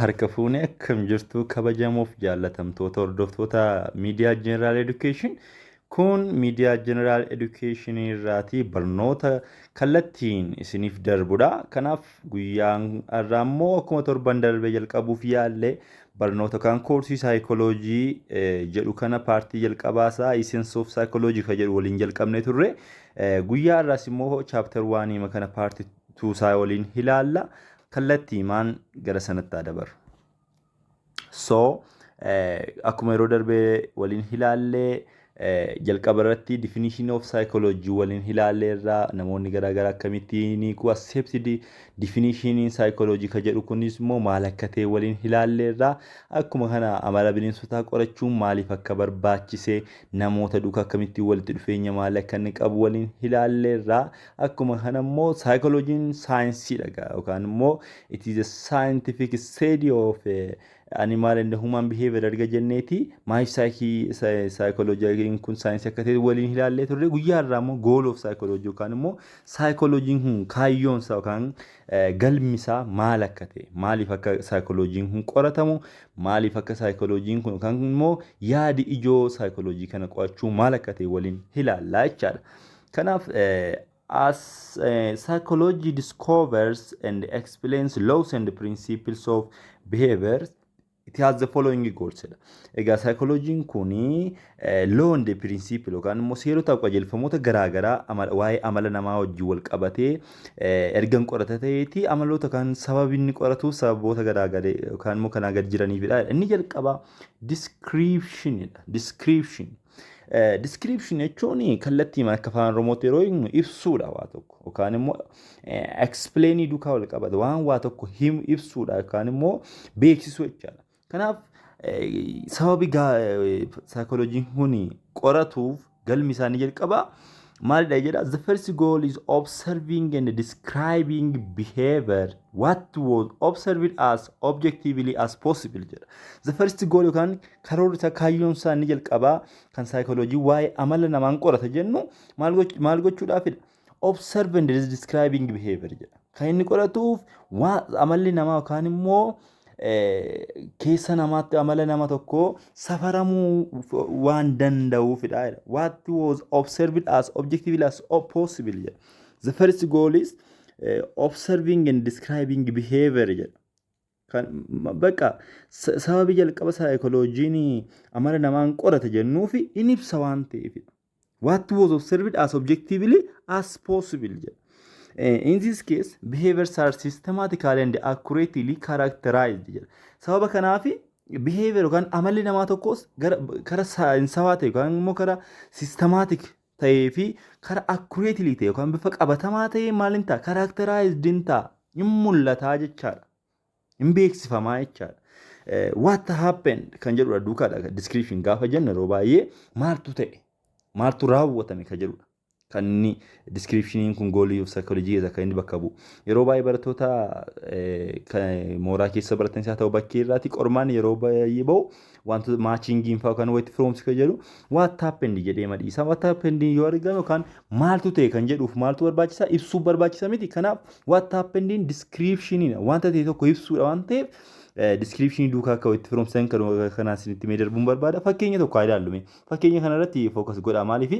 harka fuunee akkam jirtu kabajamuuf jaalatamtoota hordoftoota miidiyaa General Education. Kun miidiyaa General Education irraatii barnoota kallattiin isiniif darbudha. Kanaaf guyyaan irraa immoo akkuma torban darbee jalqabuuf yaallee barnoota kan koorsii saayikooloojii jedhu kana paartii jalqabaasaa Essence of Psychology kan jedhu waliin jalqabne turre. Guyyaa irraas immoo chapter 1 kana paartii 2 isaa waliin ilaalla. Kallattii maan gara sanatti dabaru. So akkuma yeroo darbee waliin ilaallee jalqaba irratti definition of psychology waliin ilaallee irraa namoonni garaagaraa akkamittiin ku accepted definition psychology ka jedhu kunis immoo maal akka ta'e waliin ilaallee irraa akkuma kana amala bineensotaa qorachuun maaliif akka barbaachise namoota duukaa akkamittiin walitti dhufeenya maal akka inni qabu waliin ilaallee irraa akkuma kana immoo psychology'n saayinsiidha yookaan immoo it is a scientific study of animal and human behavior arga jenneeti maayif psychology kun saayinsii akka ta'e waliin ilaallee turre guyyaa irraa immoo goal of psychology yookaan immoo psychology'n kun kaayyoon isaa yookaan galmi isaa maal akka ta'e maaliif akka psychology'n kun qoratamu maaliif akka psychology'n kun yookaan immoo yaadi ijoo psychology kana qo'achuu maal akka ta'e waliin ilaallaa jechaadha. Kanaaf as psychology discovers and explains laws and principles of behavior, it has the following goals. Egaa psychology'n kuni law and principle yookaan immoo seerota qajeelfamoota garaagaraa waa'ee amala namaa wajjin wal qabatee ergan qoratateeti amaloota kan sababi inni qoratu sababoota garaagaraa yookaan immoo kanaa gad jiraniifidha. Inni jalqaba descriptionidha. Description jechuun kallattii akka afaan Oromootti yeroo inni ibsuudha waa tokko yookaan immoo explain duukaa wal qabata waan waa tokko ibsuudha yookaan immoo beeksisuu jechaadha. Kanaaf sababi psychology'n kun qoratuuf galmi isaanii jalqaba maalidha jedha. The first goal is observing and describing behavior what was observed as objectively as possible jedha. The first goal yookaan karoora isaa kaayyoon isaanii jalqaba kan psychology waa'ee amala namaan qorata jennu maal gochuudhaafidha. Observe and describing behavior jedha. Kan inni qoratuuf amalli namaa yookaan immoo keessa namaatti amala nama tokko safaramuu waan danda'uufidha. What was observed as objectively as possible jedha. The first goal is observing and describing behavior jedha. Kan bakka sababi jalqaba psychology'n amala namaan qorata jennuufi inni ibsa waan ta'eefidha. What was observed as objectively as possible jedha. In this case, behaviors are systematically and accurately characterized. Sababa kanaafi behavior yookaan amalli namaa tokkos kara saayinsawaa ta'e yookaan immoo kara systematic ta'ee fi kara accurately ta'e yookaan bifa qabatamaa ta'e maalin ta'a characterized ta'a hin mul'ataa jechaadha. Hin beeksifamaa jechaadha. What happened kan jedhudha duukaadha. Description gaafa jennu yeroo baay'ee maaltu ta'e maaltu raawwatame kan jedhudha. Kan inni description'n kun goolii of psychology kan inni bakka bu'u. Yeroo baay'ee barattoota mooraa keessa baratan isaa ta'u bakkee irraati qormaan yeroo baay'ee ba'u wantoota matching'n fa'aa kan walitti firoomsi kan jedhu what happened jedhee madhiisa. What happened yoo argame yookaan maaltu ta'e kan jedhuuf maaltu barbaachisa ibsuu barbaachisa miti. Kanaaf what happened description'ina wanta ta'e tokko ibsuudha waan ta'eef description duukaa akka walitti firoomsan kanaan isinitti mee darbuun barbaada. Fakkeenya tokko haa ilaallume. Fakkeenya kanarratti focus godhaa maaliif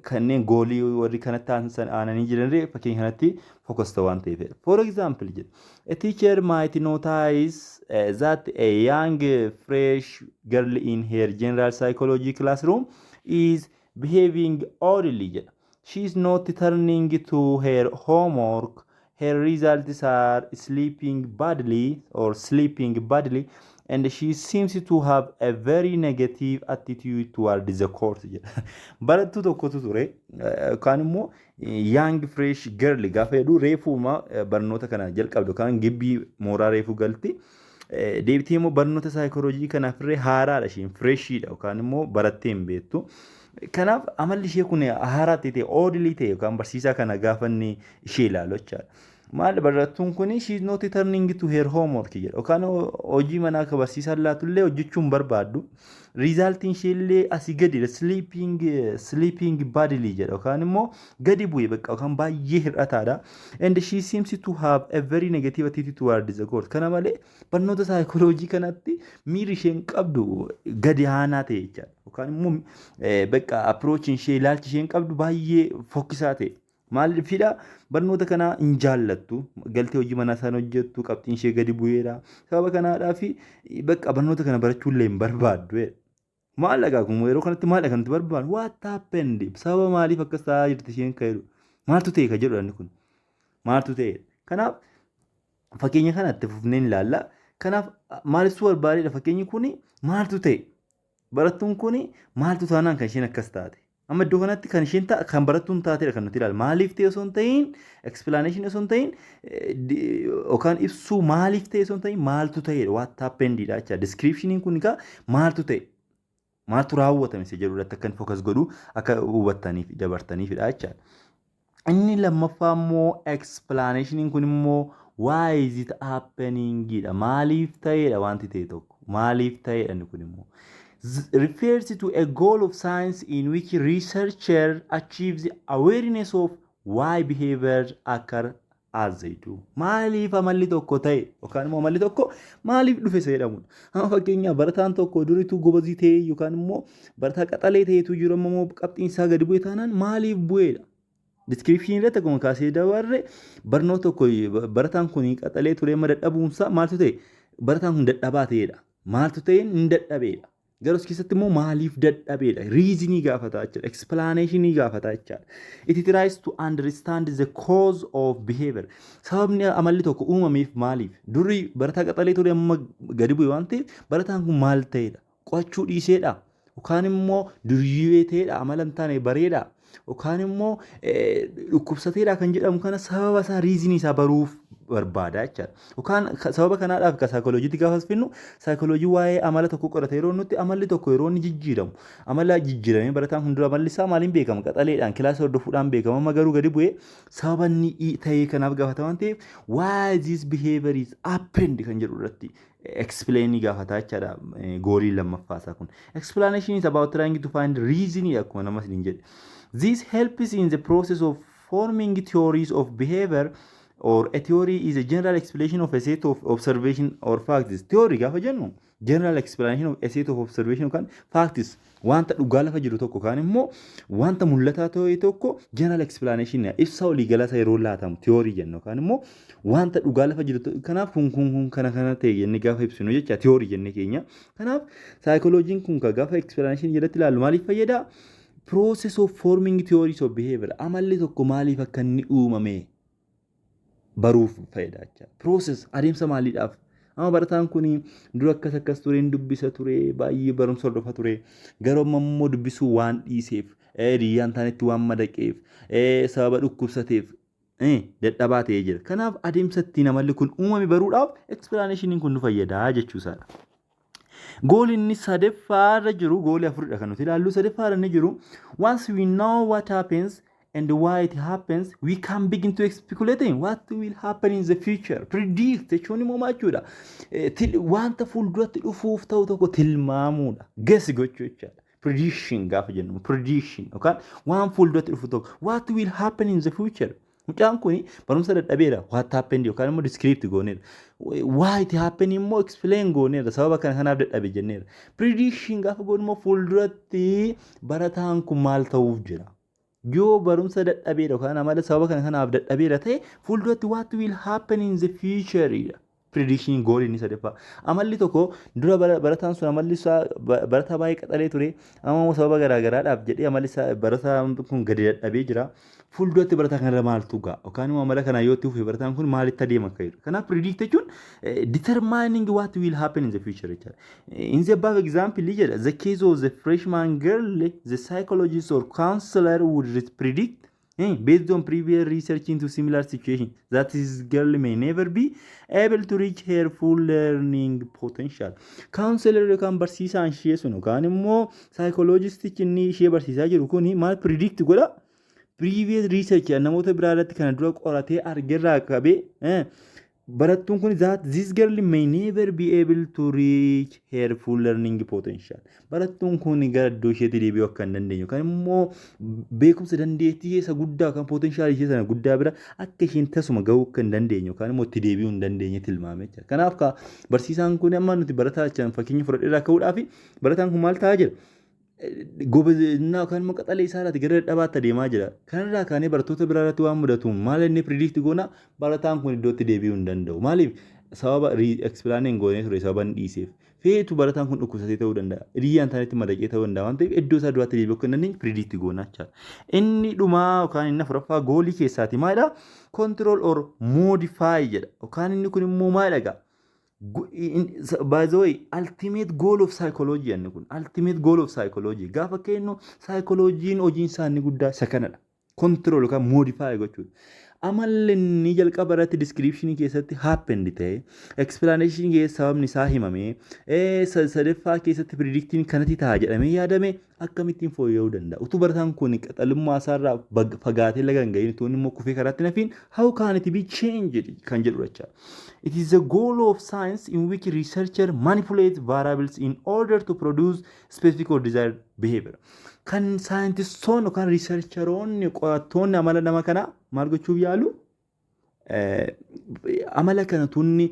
kanneen goolii warri kanatti aananii jiranirree fakkeenya kanatti focus ta'u waan ta'eef. For example a teacher might notice that a young fresh girl in her general psychology classroom is behaving oddly jedha. She is not turning to her homework. Her results are sleeping badly, and she seems to have a very negative attitude towards the course. Barattuu tokkotu ture yookaan immoo young fresh girl gaafa jedhu reefuma barnoota kana jalqabdu yookaan gibbii mooraa reefu galti. Deebitee immoo barnoota saayikooloojii kanaaf irree haaraadha isheen freshiidha yookaan immoo barattee hin beektu. Kanaaf amalli ishee kun haaraa ta'e oodilii ta'e yookaan barsiisaa kana gaafa inni ishee ilaalu jechaadha. maal barattuun kun she is not turning to her homework jedha yookaan hojii manaa akka barsiisaan laatullee hojjechuun barbaaddu riizaaltiin isheellee asii gadidha sleeping badly jedha yookaan immoo gadi bu'e bakka yookaan baay'ee hir'ataadha and she seems to have a very negative attitude towards the course kana malee barnoota saayikooloojii kanatti miirri isheen qabdu gadi aanaa ta'e jechaadha yookaan immoo bakka approach ishee ilaalchi isheen qabdu baay'ee fokkisaa ta'e. Maaliifidha barnoota kana hin jaallattu galtee hojii manaa isaan hojjettu qabxiin ishee gadi bu'eera sababa kanaadhaaf bakka barnoota kana barachuullee hin barbaaddu maal dhagaa kun yeroo kanatti maal dhagaa nuti barbaadu what happened sababa maaliif akkas ta'aa jirti isheen ka'eeru maaltu ta'e ka jedhu kun maaltu ta'e kanaaf fakkeenya kanatti fufneen ilaalla kanaaf maaliif barbaadeedha fakkeenyi kun maaltu ta'e barattuun kun maaltu taanaan kan isheen akkas taate. Amma iddoo kanatti kan isheen kan barattuun taatedha kan nuti ilaalu. Maaliif ta'e osoo hin ta'in explanation osoo hin ta'in yookaan ibsuu maaliif ta'e osoo hin ta'in maaltu ta'edha what happenedidha jecha descriptioniin kun egaa maaltu ta'e maaltu raawwatame isa jedhu irratti akka focus godhu akka hubattaniif dabartaniifidha jecha. Inni lammaffaa immoo explanationiin kun immoo why is it happeningidha maaliif ta'edha wanti ta'e tokko maaliif ta'edha inni kun immoo. Refers to a goal of science in which researcher achieves awareness of why behaviors occur as they do. Maaliif amalli tokko ta'e yookaan immoo amalli tokko maaliif dhufe isa jedhamudha. Amma fakkeenyaaf barataan tokko duriitu gobazii ta'e yookaan immoo barataa qaxalee ta'etu jiru immoo qabxiin isaa gadi bu'e taanaan maaliif bu'eedha. Description irratti akkuma kaasee dabarre barnoota tokko barataan kun qaxalee ture amma dadhabuunsaa maaltu ta'e barataan kun dadhabaa ta'edha. Maaltu ta'e hin dadhabeedha. Garuu keessatti immoo maaliif dadhabeedha reasonii gaafataa jechuudha explanationii gaafataa jechuudha it tries to understand the cause of behavior sababni amalli tokko uumameef maaliif durii barataa qaxalee ture amma gadi bu'e waan ta'eef barataan kun maal ta'edha qo'achuu dhiiseedha yookaan immoo duriyyee ta'edha amala hin taane bareedha yookaan immoo dhukkubsateedha kan jedhamu kana sababa isaa reasonii isaa baruuf barbaada jechuudha. Yookaan sababa kanaadhaaf akka saayikooloojiitti gaafa finnu saayikooloojii waa'ee amala tokko qorata yeroo nuti amalli tokko yeroo inni jijjiiramu amala jijjiiramee barataan hundura amalli isaa maaliin beekama qaxaleedhaan kilaasii hordofuudhaan beekama amma garuu gadi bu'ee sababa inni ta'ee kanaaf gaafata waan ta'eef why this behavior is happened kan jedhu irratti explain gaafata jechaadha goolii lammaffaasaa kun. Explanation is about trying to find reason akkuma namas hin jedhe. This helps in the process of forming theories of behavior or a theory is a general explanation of a set of observation or facts. Theory gaafa jennu general explanation of a set of observation yookaan facts wanta dhugaa lafa jiru tokko kaan immoo wanta mul'ataa ta'e tokko general explanation ibsa olii galasa yeroo laatamu theory jennu yookaan immoo wanta dhugaa lafa jiru kanaaf kun kana ta'e jennee gaafa ibsinu jecha theory jennee keenya. Kanaaf psychology kun gaafa explanation jedhatti ilaalu maaliif fayyada? Process of forming theories of behavior amalli tokko maaliif akka inni uumame baruuf fayyada jecha process adeemsa maaliidhaaf amma barataan kun dura akkas ture dubbisa ture baay'ee barumsa hordofa ture garuu ammoo dubbisuu waan dhiiseef riyyaan taanetti waan madaqeef sababa dhukkubsateef dadhabaa ta'ee jira. Kanaaf adeemsa ittiin amalli kun uumame baruudhaaf explanationiin kun nu fayyada jechuusaadha. Goal inni sadeffaarra jiru goolii afuridha kan nuti ilaallu sadeffaarra inni jiru once we know what happens and why it happens, we can begin to speculate what will happen in the future. Predict jechuun immoo maachuudha. Wanta fuulduratti dhufuuf ta'u tokko tilmaamuudha. Guess gochuu jechaadha. Prediction gaafa jennu prediction yookaan waan fuulduratti dhufu tokko what will happen in the future. Mucaan kun barumsa dadhabeera what happened yookaan immoo descript gooneera. Why it happened immoo explain gooneera sababa kanaaf dadhabe jenneera. Prediction gaafa goonu immoo fuulduratti barataan kun maal ta'uuf jira. Yoo barumsa dadhabeera yookaan amala sababa kanaaf dadhabeera ta'e fuulduratti what will happen in the future prediction goal inni sadeeffaa. Amalli tokko dura barataan sun amalli isaa barataa baay'ee qaxalee ture amma sababa garaagaraadhaaf jedhee amalli isaa barataan kun gadi dadhabee jira. Fuulduratti barataa kanarra maaltu ga'a yookaan immoo amala kana yoo itti fufe barataan kun maalitti adeema akka jedhu. Kanaaf predict jechuun determining what will happen in the future jechuudha. In the above example jedha the case of the freshman girl the psychologist or counselor would predict based on previous research into similar situations that this girl may never be able to reach her full learning potential. Counselor yookaan barsiisaan ishee sun yookaan immoo psychologist inni ishee barsiisaa jiru kun maal predict godha? previous research namoota biraa irratti kana dura qoratee argerraa qabee barattuun kun this girl may never be able to reach her full learning potential. Barattuun kun gara iddoo isheetti deebi'uu akka hin dandeenye yookaan immoo beekumsa dandeettii isa guddaa yookaan potential ishee sana guddaa bira akka isheen tasuma gahuu akka hin dandeenye yookaan immoo itti deebi'uu hin dandeenye tilmaamee jira. Kanaaf barsiisaan kun amma nuti barataa jechaan fakkeenya fudhadheeraa ka'uudhaaf barataan kun maal ta'aa jira? Gobinnaa yookaan immoo qaxalee isaarratti gara dhabaatti adeemaa jira. Kanarraa kaanee barattoota biraa irratti waan mudatuun maal inni predict goona barataan kun iddootti deebi'uu hin danda'u. Maaliif sababa explain goonee ture sababa hin dhiiseef. Feetu barataan kun dhukkubsatee ta'uu danda'a. Hiriyyaan isaaniitti madaqee ta'uu danda'a waan ta'eef iddoo isaa duraatti deebi'uu akka hin dandeenye predict goona jechaadha. Inni dhumaa yookaan inni afuraffaa goolii keessaati maalidha? Control or modify jedha. Yookaan inni kun immoo maalidha? By the way, ultimate goal of psychology and ultimate goal of psychology. Gaafa kennu psychology'n hojiin isaa inni guddaa isa kanadha. Control yookaan modify gochuudha. Amalli inni jalqaba irratti description keessatti happened ta'e explanation keessatti sababni isaa himamee sadaffaa keessatti predicting kanatti ta'a jedhamee yaadame akkamittiin fooyya'uu danda'a. Utuu barataan kun qaxalummaa isaarraa fagaatee laga hin gahin utuu immoo kufee karaatti nafiin how can it be changed kan jedhu jecha. It is the goal of science in which researcher manipulates variables in order to produce specific or desired behavior. Kan saayintistoonni yookaan riisarcheroonni qorattoonni amala nama kanaa maal gochuuf yaalu amala kana tunni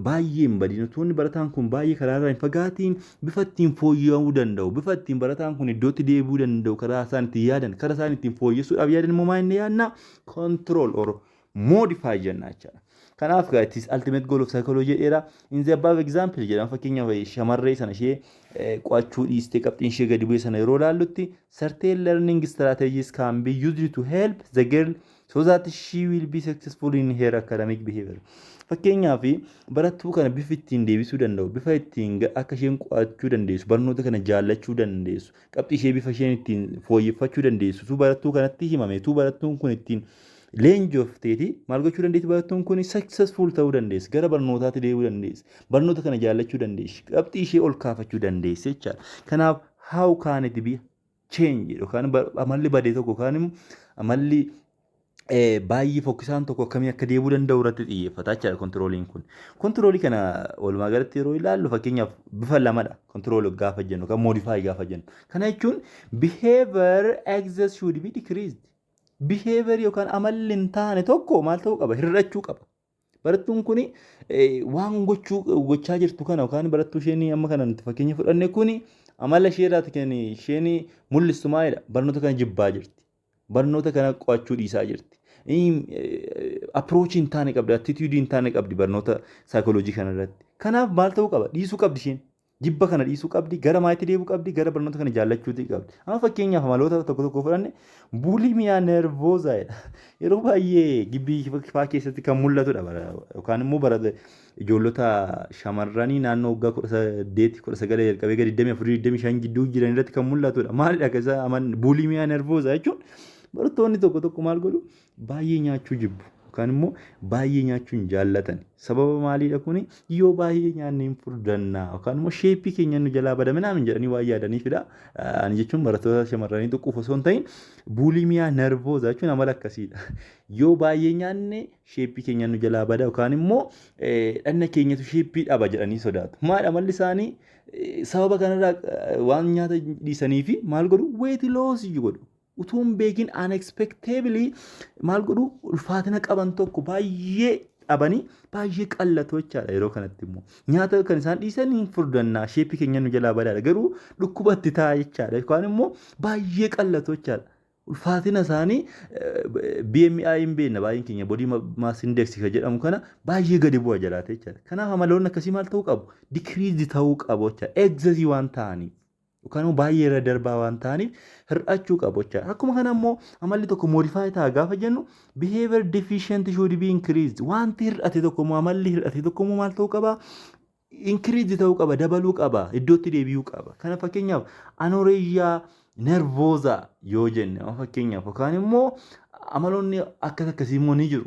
baay'ee hin badin tunni barataan kun baay'ee karaarraa hin fagaatiin bifa ittiin fooyya'uu danda'u bifa ittiin barataan kun iddootti deebi'uu danda'u karaa isaan ittiin yaadan karaa isaan ittiin fooyyessuudhaaf yaadan immoo maal inni yaadna control or modify jenna jechaadha. Kanaaf it is ultimate goal of psychology dheeraa in the above example jedhama fakkeenyaaf shamarree sana ishee qo'achuu dhiistee qabxiin ishee gadi bu'e sana yeroo ilaallutti certain learning strategies can be used to help the girl so that she will be successful in her academic behavior. Fakkeenyaaf barattuu kana bifa ittiin deebisuu danda'u bifa ittiin akka isheen qo'achuu dandeessu barnoota kana jaallachuu dandeessu qabxii ishee bifa isheen ittiin fooyyeffachuu dandeessu tu barattuu kanatti himame tu barattuun kun ittiin leenjofteeti maal gochuu dandeessi barattuun kun successful ta'uu dandeessi gara barnootaatti deebi'uu dandeessi barnoota kana jaallachuu dandeessi qabxii ishee ol kaafachuu dandeessi jechaadha. Kanaaf how can it be change yookaan amalli badee tokko yookaan amalli baay'ee fokkisaan tokko akkamii akka deebi'uu danda'u irratti xiyyeeffata jechaadha kontirooliin kun. Kontiroolii kana walumaa galatti yeroo ilaallu fakkeenyaaf bifa lamadha kontiroolii gaafa jennu yookaan modify gaafa jennu. Kana jechuun behavior excess should be decreased. Behavior yookaan amalli hin taane tokko maal ta'uu qaba hir'achuu qaba. Barattuun kun waan gochaa jirtu kana yookaan barattuu isheen amma kana fakkeenya fudhanne kun amala ishee irraati kan isheen mul'istu maalidha barnoota kana jibbaa jirti. Barnoota kana qo'achuu dhiisaa jirti. Approach hin taane qabdi attitude hin taane qabdi barnoota psychology kana irratti. Kanaaf maal ta'uu qaba dhiisuu qabdi isheen. Jibba kana dhiisuu qabdi gara maayitti deebi'uu qabdi gara barnoota kana jaallachuutii qabdi. Amma fakkeenyaaf amaloota tokko tokko fudhanne buulimiyaa nervoozaadha. Yeroo baay'ee gibbii faa keessatti kan mul'atudha yookaan immoo ijoollota shamarranii naannoo waggaa 18-19 jalqabee gara 24-25 gidduu jiran irratti kan mul'atudha. Maalidha keessa buulimiyaa nervoozaa jechuun barattoonni tokko tokko maal godhu baay'ee nyaachuu jibbu. Yookaan immoo baay'ee nyaachuu hin jaallatan. Sababa maaliidha kuni yoo baay'ee nyaanne hin furdannaa yookaan immoo sheeppii keenya nu jalaa badamina min jedhanii waa yaadaniifidha. Ani jechuun barattoota shamarranii xiqqoof osoo hin ta'in buulimiyaa nervoozaa jechuun amala akkasiidha. Yoo baay'ee nyaanne sheeppii keenya nu jalaa bada yookaan immoo dhanna keenyatu sheeppii dhaba jedhanii sodaatu. Maal amalli isaanii sababa kanarraa waan nyaata dhiisanii fi maal godhu weight loss godhu. Utuun beekin unexpectedly maal godhu ulfaatina qaban tokko baay'ee dhabanii baay'ee qallatu jechaadha yeroo kanatti immoo nyaata kan isaan dhiisan hin furdannaa sheeppii keenya nu jalaa badaadha garuu dhukkubatti ta'a jechaadha yookaan immoo baay'ee qallatu jechaadha. Ulfaatina isaanii BMI hin beekna baay'een keenya body mass index kan jedhamu kana baay'ee gadi bu'a jalaate jechaadha. Kanaaf amaloonni akkasii maal ta'uu qabu? Decrease ta'uu qabu jechaadha. Excess waan ta'aniif. Yookaan immoo baay'ee irra darbaa waan ta'aniif hir'achuu qabu jechaadha. Akkuma kana immoo amalli tokko modify ta'a gaafa jennu behavior deficient should be increased. Wanti hir'ate tokko immoo amalli hir'ate tokko immoo maal ta'uu qaba? Increase ta'uu qaba, dabaluu qaba, iddootti deebi'uu qaba. Kana fakkeenyaaf anorexia nervosa yoo jenne fakkeenyaaf yookaan immoo amaloonni akkasii immoo ni jiru.